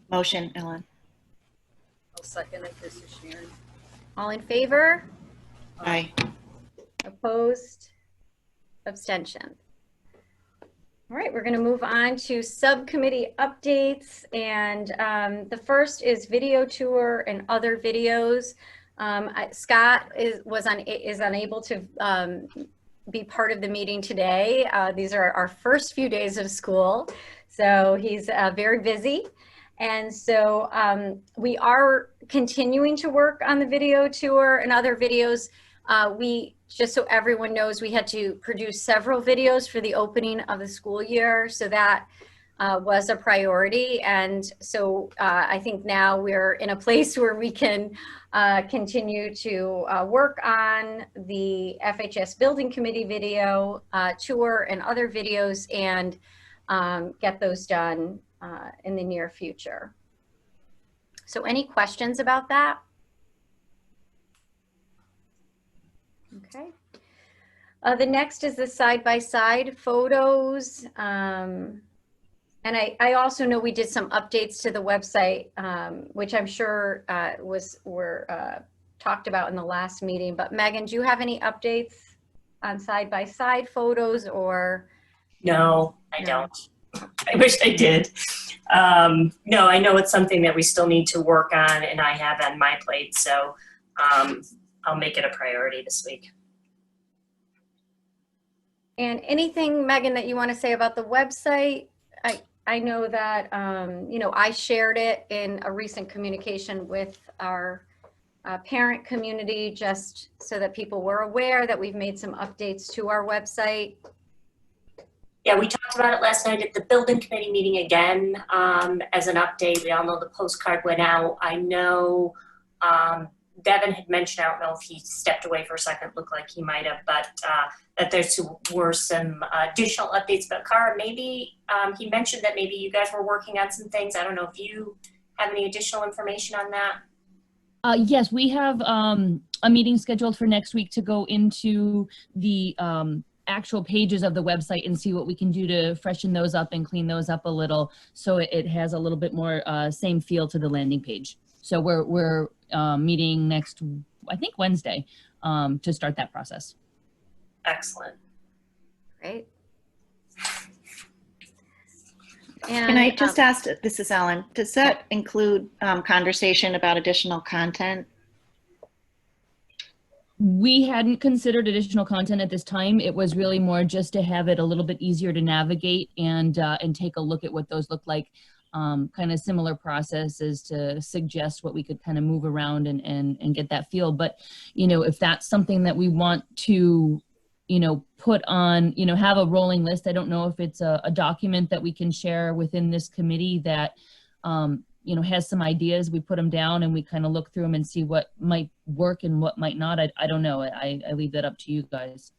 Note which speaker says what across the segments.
Speaker 1: Motion, Ellen.
Speaker 2: I'll second it. This is Sharon.
Speaker 3: All in favor?
Speaker 1: Aye.
Speaker 3: Opposed? Abstention. All right, we're going to move on to subcommittee updates, and the first is video tour and other videos. Scott is unable to be part of the meeting today. These are our first few days of school, so he's very busy. And so we are continuing to work on the video tour and other videos. Just so everyone knows, we had to produce several videos for the opening of the school year. So that was a priority. And so I think now we're in a place where we can continue to work on the FHS Building Committee video tour and other videos and get those done in the near future. So any questions about that? Okay. The next is the side-by-side photos. And I also know we did some updates to the website, which I'm sure were talked about in the last meeting. But Megan, do you have any updates on side-by-side photos or?
Speaker 4: No, I don't. I wish I did. No, I know it's something that we still need to work on and I have on my plate. So I'll make it a priority this week.
Speaker 3: And anything, Megan, that you want to say about the website? I know that, you know, I shared it in a recent communication with our parent community, just so that people were aware that we've made some updates to our website.
Speaker 4: Yeah, we talked about it last night at the building committee meeting again as an update. We all know the postcard went out. I know Devin had mentioned, I don't know if he stepped away for a second, looked like he might have, but that there were some additional updates. But Cara, maybe he mentioned that maybe you guys were working on some things. I don't know if you have any additional information on that.
Speaker 5: Yes, we have a meeting scheduled for next week to go into the actual pages of the website and see what we can do to freshen those up and clean those up a little, so it has a little bit more same feel to the landing page. So we're meeting next, I think Wednesday, to start that process.
Speaker 4: Excellent.
Speaker 3: Great.
Speaker 1: Can I just ask, this is Ellen, does that include conversation about additional content?
Speaker 5: We hadn't considered additional content at this time. It was really more just to have it a little bit easier to navigate and take a look at what those look like. Kind of similar processes to suggest what we could kind of move around and get that feel. But, you know, if that's something that we want to, you know, put on, you know, have a rolling list. I don't know if it's a document that we can share within this committee that, you know, has some ideas. We put them down and we kind of look through them and see what might work and what might not. I don't know. I leave that up to you guys.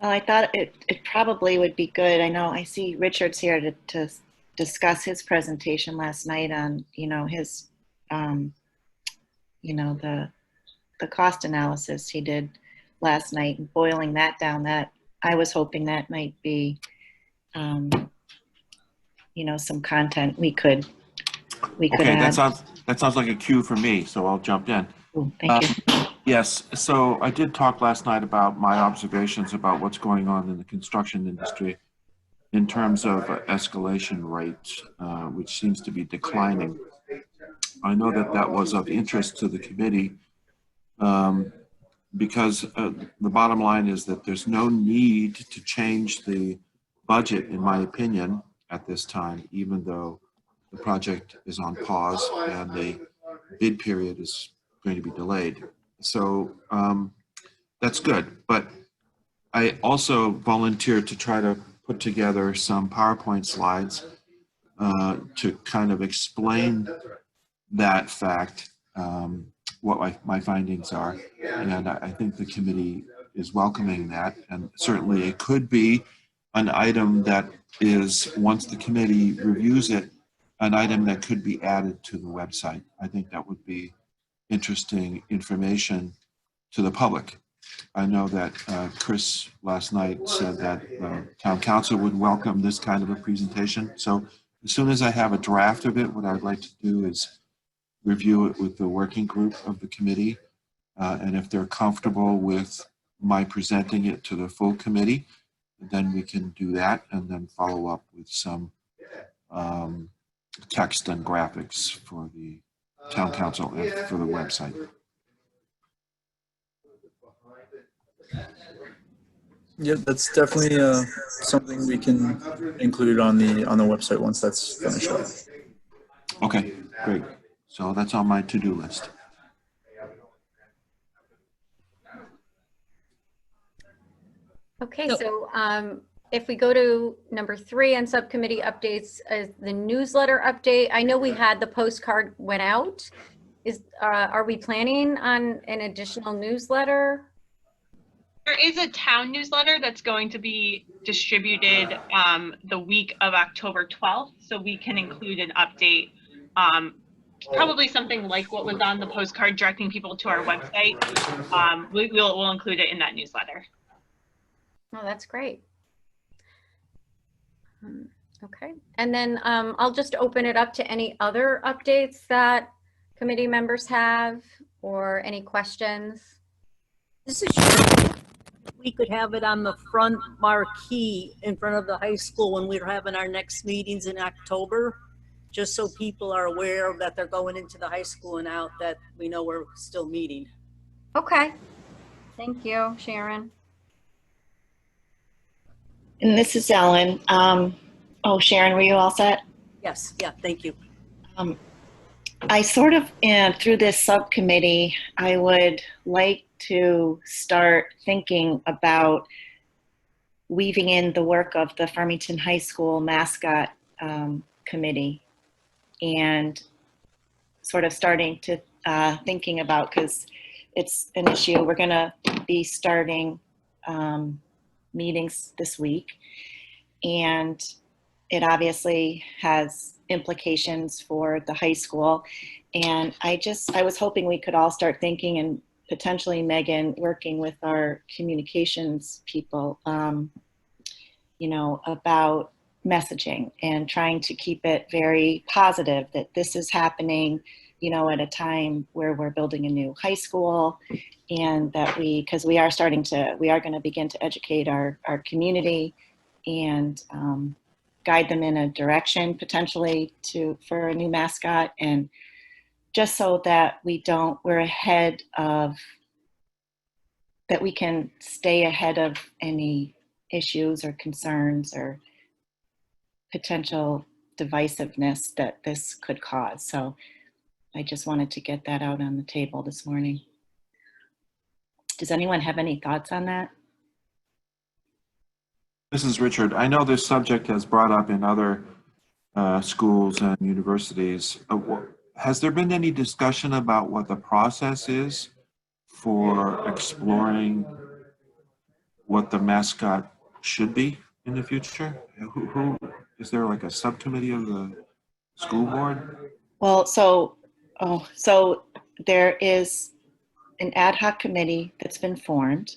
Speaker 1: Well, I thought it probably would be good. I know I see Richard's here to discuss his presentation last night on, you know, his, you know, the cost analysis he did last night, and boiling that down, that I was hoping that might be, you know, some content we could add.
Speaker 6: That sounds like a cue for me, so I'll jump in.
Speaker 1: Ooh, thank you.
Speaker 6: Yes, so I did talk last night about my observations about what's going on in the construction industry in terms of escalation rates, which seems to be declining. I know that that was of interest to the committee because the bottom line is that there's no need to change the budget, in my opinion, at this time, even though the project is on pause and the bid period is going to be delayed. So that's good. But I also volunteered to try to put together some PowerPoint slides to kind of explain that fact, what my findings are. And I think the committee is welcoming that. And certainly it could be an item that is, once the committee reviews it, an item that could be added to the website. I think that would be interesting information to the public. I know that Chris last night said that town council would welcome this kind of a presentation. So As soon as I have a draft of it, what I'd like to do is review it with the working group of the committee. And if they're comfortable with my presenting it to the full committee, then we can do that and then follow up with some text and graphics for the town council and for the website.
Speaker 7: Yeah, that's definitely something we can include on the website once that's finished up.
Speaker 6: Okay, great. So that's on my to-do list.
Speaker 3: Okay, so if we go to number 3 on subcommittee updates, the newsletter update, I know we had the postcard went out. Are we planning on an additional newsletter?
Speaker 8: There is a town newsletter that's going to be distributed the week of October 12th, so we can include an update, probably something like what was on the postcard directing people to our website. We'll include it in that newsletter.
Speaker 3: Oh, that's great. Okay, and then I'll just open it up to any other updates that committee members have or any questions.
Speaker 2: This is Sharon. We could have it on the front marquee in front of the high school when we're having our next meetings in October, just so people are aware that they're going into the high school and out, that we know we're still meeting.
Speaker 3: Okay, thank you, Sharon.
Speaker 1: And this is Ellen. Oh, Sharon, were you all set?
Speaker 2: Yes, yeah, thank you.
Speaker 1: I sort of, through this subcommittee, I would like to start thinking about weaving in the work of the Farmington High School Mascot Committee and sort of starting to thinking about, because it's an issue. We're going to be starting meetings this week, and it obviously has implications for the high school. And I was hoping we could all start thinking, and potentially Megan working with our communications people, you know, about messaging and trying to keep it very positive that this is happening, you know, at a time where we're building a new high school, and that because we are going to begin to educate our community and guide them in a direction potentially for a new mascot, and just so that we're ahead of, that we can stay ahead of any issues or concerns or potential divisiveness that this could cause. So I just wanted to get that out on the table this morning. Does anyone have any thoughts on that?
Speaker 6: This is Richard. I know this subject has brought up in other schools and universities. Has there been any discussion about what the process is for exploring what the mascot should be in the future? Who is there, like a subcommittee of the school board?
Speaker 1: Well, so there is an ad hoc committee that's been formed,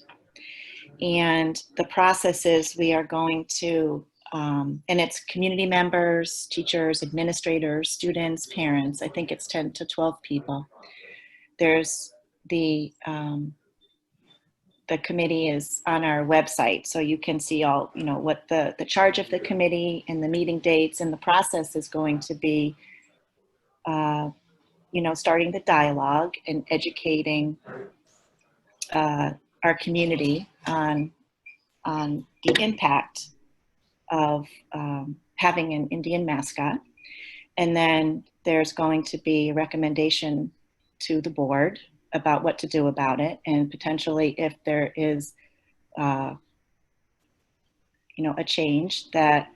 Speaker 1: and the process is we are going to, and it's community members, teachers, administrators, students, parents. I think it's 10 to 12 people. There's the committee is on our website, so you can see all, you know, what the charge of the committee and the meeting dates, and the process is going to be, you know, starting the dialogue and educating our community on the impact of having an Indian mascot. And then there's going to be a recommendation to the board about what to do about it, and potentially if there is, you know, a change, that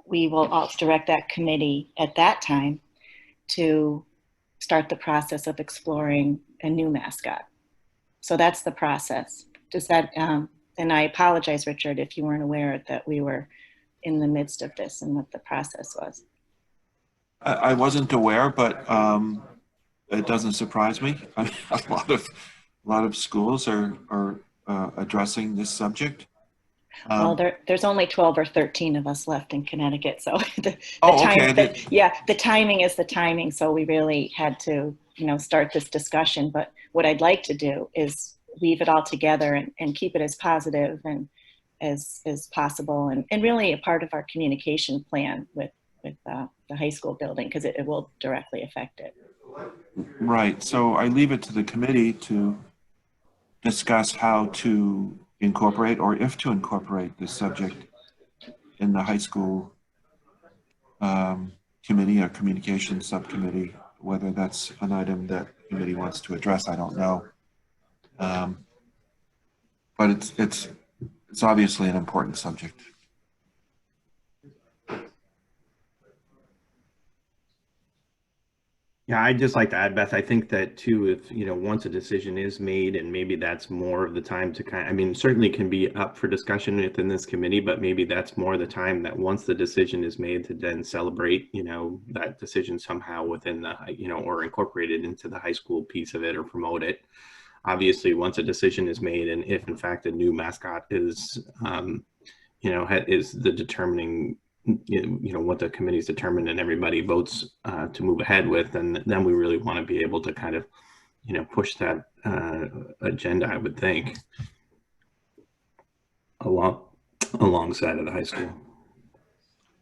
Speaker 1: we will also direct that committee at that time to start the process of exploring a new mascot. So that's the process. Does that, and I apologize, Richard, if you weren't aware that we were in the midst of this and what the process was.
Speaker 6: I wasn't aware, but it doesn't surprise me. A lot of schools are addressing this subject.
Speaker 1: Well, there's only 12 or 13 of us left in Connecticut, so
Speaker 6: Okay.
Speaker 1: the timing is the timing. So we really had to, start this discussion. But what I'd like to do is weave it all together and keep it as positive and as possible, and really a part of our communication plan with the high school building, because it will directly affect it.
Speaker 6: Right. So I leave it to the committee to discuss how to incorporate, or if to incorporate, this subject in the high school committee or communication subcommittee. Whether that's an item that the committee wants to address, I don't know. But it's obviously an important subject.
Speaker 9: Yeah, I'd just like to add, Beth, I think that too, if, once a decision is made, and maybe that's more of the time to certainly can be up for discussion within this committee, but maybe that's more the time that once the decision is made to then celebrate, that decision somehow within the, or incorporated into the high school piece of it or promote it. Obviously, once a decision is made, and if in fact a new mascot is, is the determining, what the committee's determined and everybody votes to move ahead with, and then we really want to be able to kind of, push that agenda, I would think, alongside of the high school.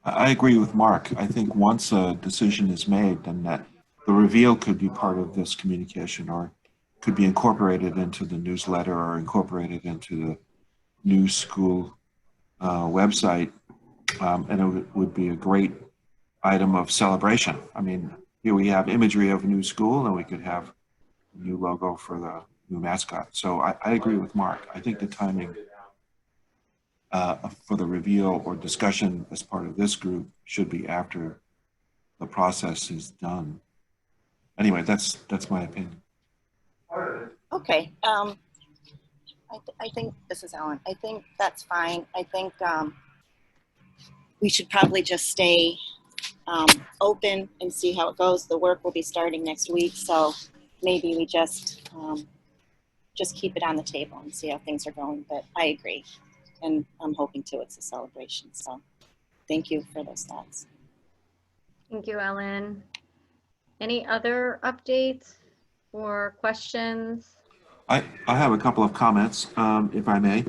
Speaker 6: I agree with Mark. I think once a decision is made, then that the reveal could be part of this communication, or could be incorporated into the newsletter, or incorporated into the new school website. And it would be a great item of celebration. I mean, here we have imagery of a new school, and we could have a new logo for the new mascot. So I agree with Mark. I think the timing for the reveal or discussion as part of this group should be after the process is done. Anyway, that's my opinion.
Speaker 1: Okay. I think, this is Ellen. I think that's fine. I think we should probably just stay open and see how it goes. The work will be starting next week, so maybe we just keep it on the table and see how things are going. But I agree, and I'm hoping too it's a celebration. So thank you for those thoughts.
Speaker 3: Thank you, Ellen. Any other updates or questions?
Speaker 6: I have a couple of comments, if I may.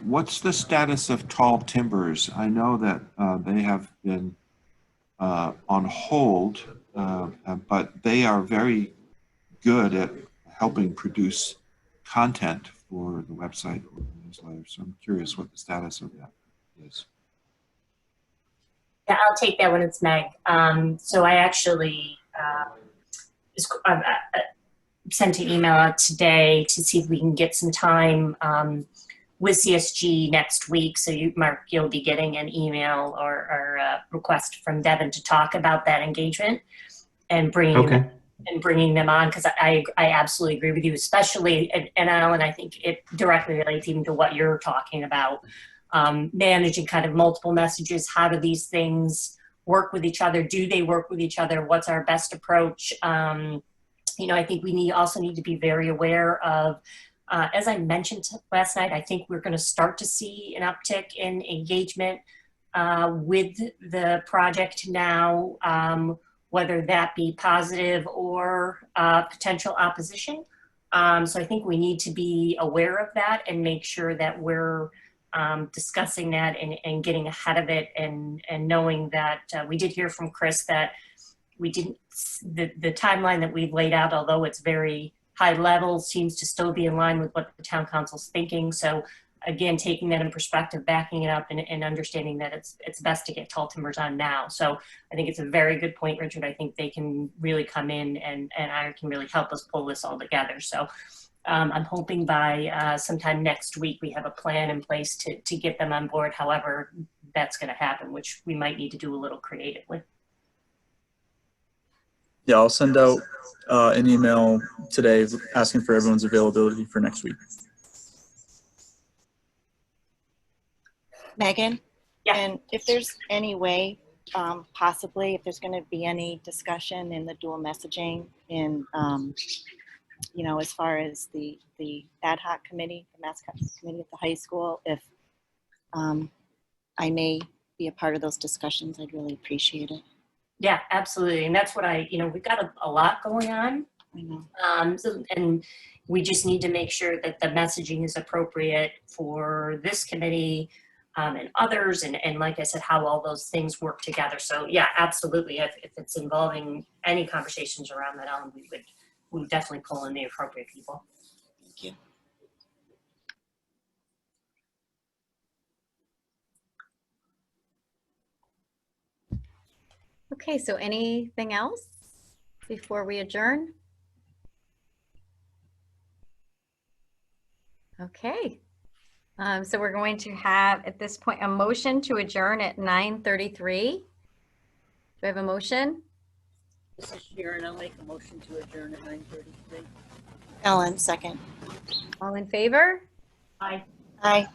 Speaker 6: What's the status of tall timbers? I know that they have been on hold, but they are very good at helping produce content for the website or the newsletter. So I'm curious what the status of that is.
Speaker 4: Yeah, I'll take that one. It's Meg. So I actually sent an email out today to see if we can get some time with CSG next week. So you, Mark, you'll be getting an email or a request from Devin to talk about that engagement and bringing them on, because I absolutely agree with you, especially, and Alan, I think it directly relates even to what you're talking about, managing kind of multiple messages. How do these things work with each other? Do they work with each other? What's our best approach? I think we also need to be very aware of, as I mentioned last night, I think we're going to start to see an uptick in engagement with the project now, whether that be positive or potential opposition. So I think we need to be aware of that and make sure that we're discussing that and getting ahead of it, and knowing that we did hear from Chris that we didn't, the timeline that we've laid out, although it's very high level, seems to still be in line with what the town council's thinking. So again, taking that in perspective, backing it up, and understanding that it's best to get tall timbers on now. So I think it's a very good point, Richard. I think they can really come in and I can really help us pull this all together. So I'm hoping by sometime next week we have a plan in place to get them on board. However, that's going to happen, which we might need to do a little creatively.
Speaker 7: Yeah, I'll send out an email today asking for everyone's availability for next week.
Speaker 1: Megan?
Speaker 4: Yeah.
Speaker 1: And if there's any way, possibly, if there's going to be any discussion in the dual messaging in, as far as the ad hoc committee, the Mascot Committee at the high school, if I may be a part of those discussions. I'd really appreciate it.
Speaker 4: Yeah, absolutely. And that's what we've got a lot going on.
Speaker 1: I know.
Speaker 4: And we just need to make sure that the messaging is appropriate for this committee and others. And like I said, how all those things work together. So yeah, absolutely. If it's involving any conversations around that, we would definitely pull in the appropriate people.
Speaker 1: Thank you.
Speaker 3: Okay, so anything else before we adjourn? Okay. So we're going to have at this point a motion to adjourn at 9:33. Do I have a motion?
Speaker 2: This is Sharon. I'll make a motion to adjourn at 9:33.
Speaker 1: Ellen, second.
Speaker 3: All in favor?
Speaker 4: Bye.
Speaker 1: Aye.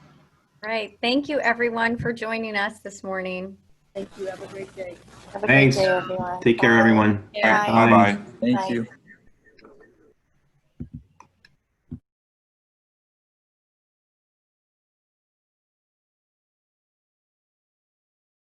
Speaker 3: All right. Thank you, everyone, for joining us this morning.
Speaker 2: Thank you. Have a great day.
Speaker 1: Have a
Speaker 9: Thanks.
Speaker 1: great day, everyone.
Speaker 9: Take care,
Speaker 1: Bye.
Speaker 9: everyone.
Speaker 3: Yeah.
Speaker 1: Bye.
Speaker 6: Bye-bye.
Speaker 7: Thank
Speaker 1: Bye.
Speaker 7: you.